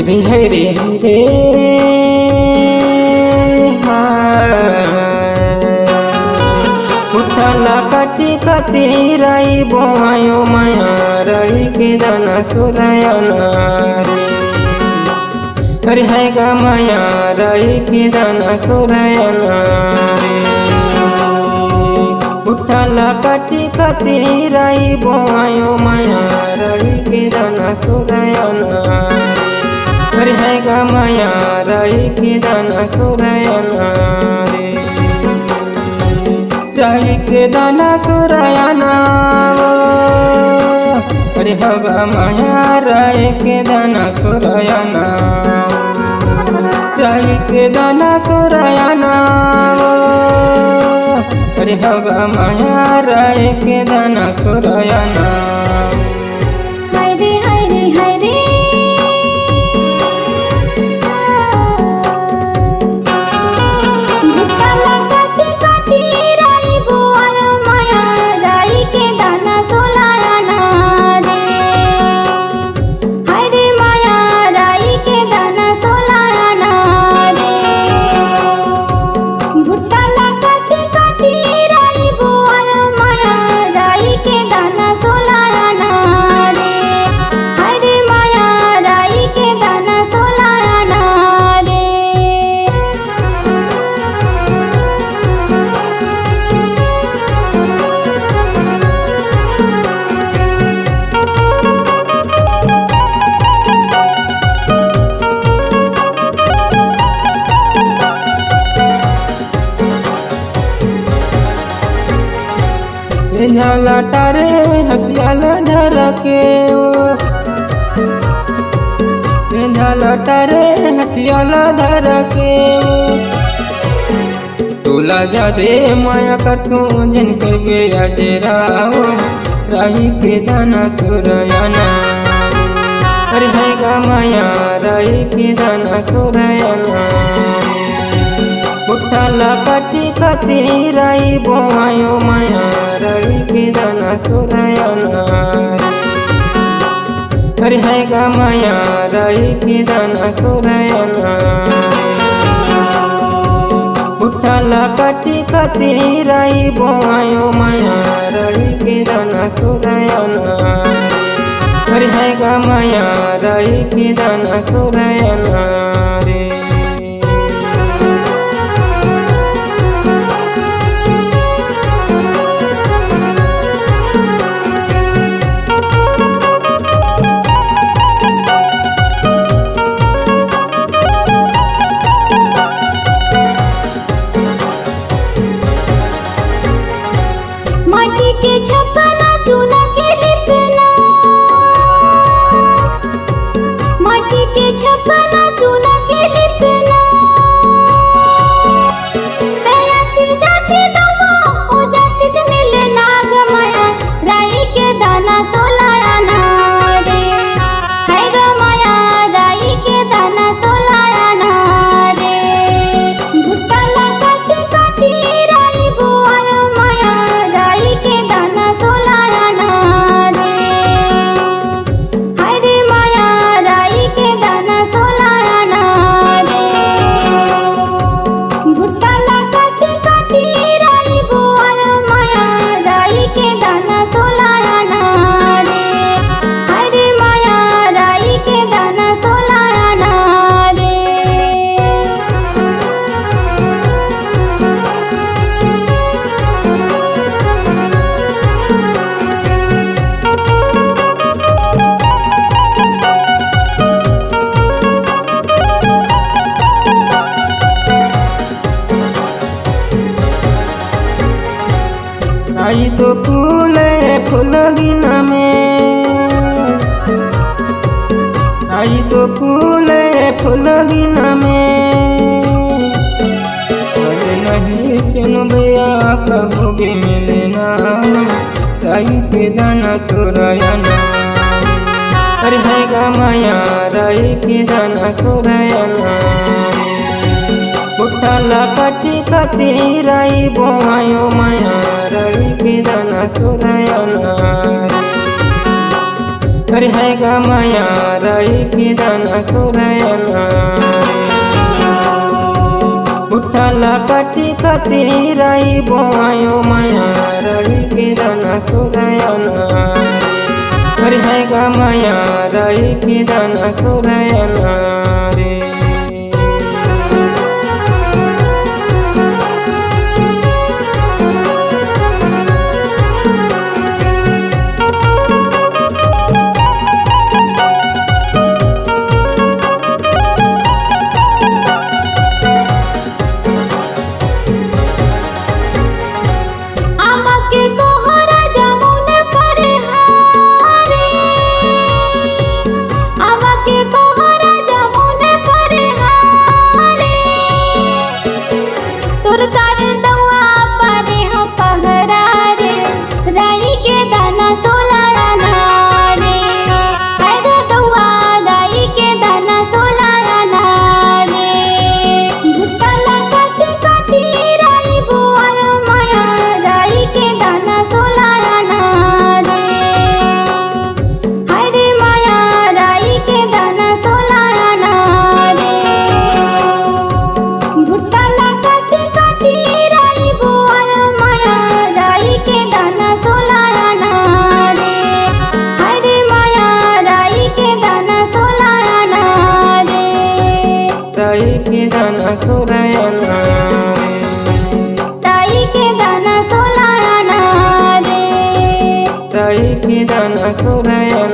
रे रे रे उठला काटी काटी राई बोआयो माया राई के दाना सुरायना रे अरे है गा माया राई के दाना सुरायना रे उठला काटी काटी राई बोआयो माया राई के दाना सुरायना अरे है गा माया राई के दाना सुरायना रे राई के दाना सुरायना अरे हगा माया राई के दाना सुरायना राई के दाना सुरायना अरे हगा माया राई के दाना सुरायना हाय रे हाय रे हाय रे भुट्टाला काटी काटी राई बोआयो माया राई के दाना सोलायना रे हाय रे माया राई के दाना सोलायना रे भुट्टाला काटी काटी राई बोआयो माया राई के दाना सोलायना रे हाय रे माया राई के दाना सोलायना रे झाला तारे हसियाला धरके झाला तारे हसियाला धरके तोला जा दे माया कथू जिन करबे अजराओ राही के दाना सुरायना अरे है गा माया राही के दाना सुरायना उठला काटी काटी राई बोआयो माया राई के दाना सुरायना अरे है गा माया राई के दाना सुरायना उठला काटी काटी राई बोआयो माया राई के दाना सुरायना अरे है गा माया राई के दाना सुरायना रे माटी के छपना चूना के लिपना माटी के छपना चूना के लिपना तयाती जाती दवा हो जाती से मिले नाग माया राई के दाना सोलायना रे हाय गा माया राई के दाना सोलायना रे भुट्टाला काटी काटी राई बोआयो माया राई के दाना सोलायना रे हाय रे माया राई के दाना सोलायना रे भुट्टाला काटी काटी राई बोआयो माया राई के दाना सोलायना रे हाय रे माया राई के दाना सोलायना रे आई तो फूले फुलगिना में आई तो फूले फुलगिना में अरे नहीं चुनबया कबू भी मिलना राई के दाना सुरायना अरे है गा माया राई के दाना सुरायना उठला काटी काटी राई बोआयो माया राई के दाना सुरायना अरे है गा माया राई के दाना सोरायाना उठाला काटी काटी राई बोआयो माया राई के दाना सोरायाना अरे है गा माया राई के दाना सोरायाना रे राई के दाना सोरायाना राई के दाना सोलायाना रे राई के दाना सोरायाना